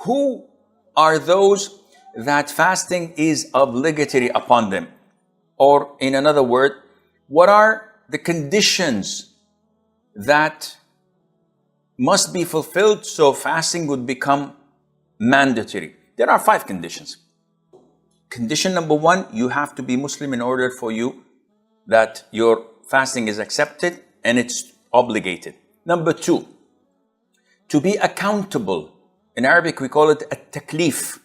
who are those that fasting is obligatory upon them? Or in another word, what are the conditions that must be fulfilled so fasting would become mandatory? There are 5 conditions. Condition number 1, you have to be Muslim in order for you that your fasting is accepted and it's obligated. Number 2, to be accountable. In Arabic, we call it a taklif.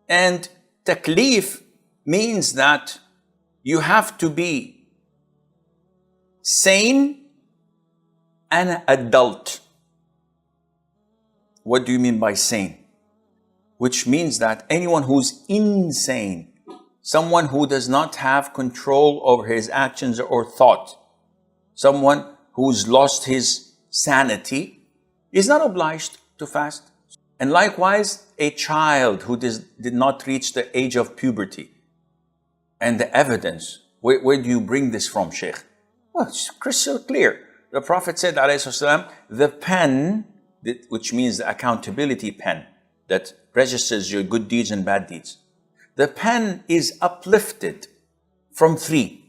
And taklif means that you have to be sane and adult. What do you mean by sane? Which means that anyone who's insane, someone who does not have control over his actions or thought, someone who's lost his sanity, is not obliged to fast. And likewise, a child who did not reach the age of puberty. And the evidence, where do you bring this from, Sheikh? Well, it's crystal clear. The Prophet said, ﷺ, the pen, which means the accountability pen, that registers your good deeds and bad deeds. The pen is uplifted from 3.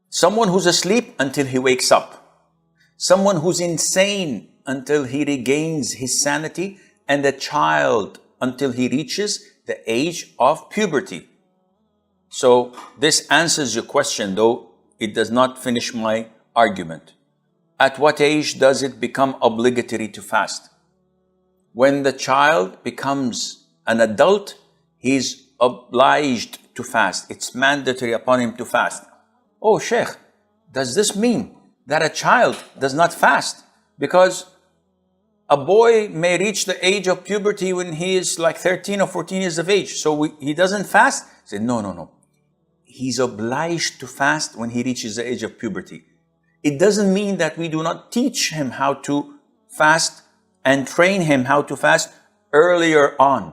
Someone who's asleep until he wakes up. Someone who's insane until he regains his sanity. And a child until he reaches the age of puberty. So this answers your question, though it does not finish my argument. At what age does it become obligatory to fast? When the child becomes an adult, he's obliged to fast. It's mandatory upon him to fast. Oh, Sheikh, does this mean that a child does not fast? Because a boy may reach the age of puberty when he is like 13 or 14 years of age. So he doesn't fast? I said, no. He's obliged to fast when he reaches the age of puberty. It doesn't mean that we do not teach him how to fast and train him how to fast earlier on.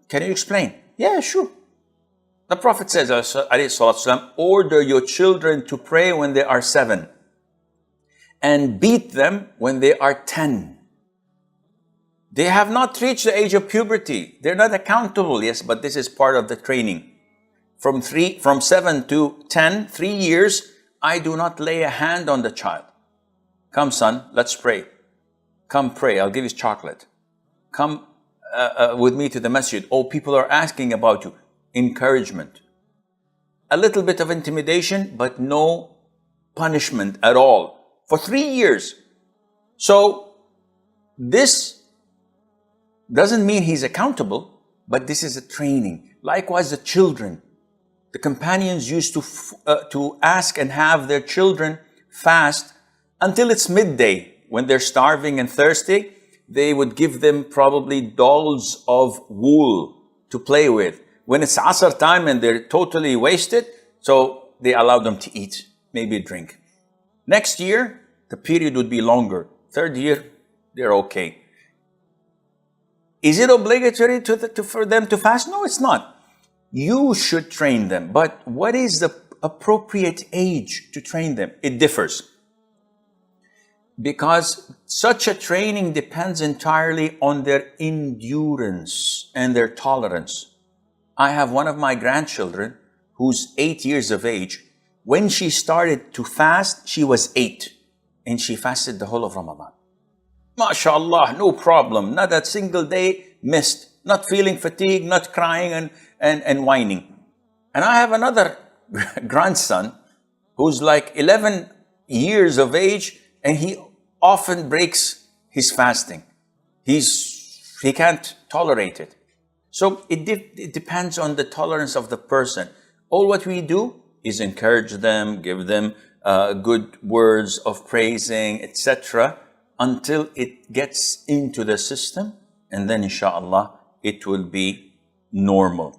Can you explain? Yeah, sure. The Prophet says, ﷺ, order your children to pray when they are 7 and beat them when they are 10. They have not reached the age of puberty. They're not accountable. Yes, but this is part of the training. From 7 to 10, 3 years, I do not lay a hand on the child. Come, son, let's pray. Come pray, I'll give you chocolate. Come with me to the masjid. Oh, people are asking about you. Encouragement. A little bit of intimidation, but no punishment at all. For 3 years. So, this doesn't mean he's accountable, but this is a training. Likewise, the children. The companions used to ask and have their children fast until it's midday. When they're starving and thirsty, they would give them probably dolls of wool to play with. When it's Asr time and they're totally wasted, so they allow them to eat, maybe drink. Next year, the period would be longer. 3rd year, they're okay. Is it obligatory for them to fast? No, it's not. You should train them. But what is the appropriate age to train them? It differs. Because such a training depends entirely on their endurance and their tolerance. I have one of my grandchildren who's 8 years of age. When she started to fast, she was 8 and she fasted the whole of Ramadan. MashaAllah, no problem. Not a single day missed. Not feeling fatigue, not crying and whining. And I have another grandson who's like 11 years of age and he often breaks his fasting. He can't tolerate it. So it depends on the tolerance of the person. All what we do is encourage them, give them good words of praising, etc. until it gets into the system, and then inshallah it will be normal.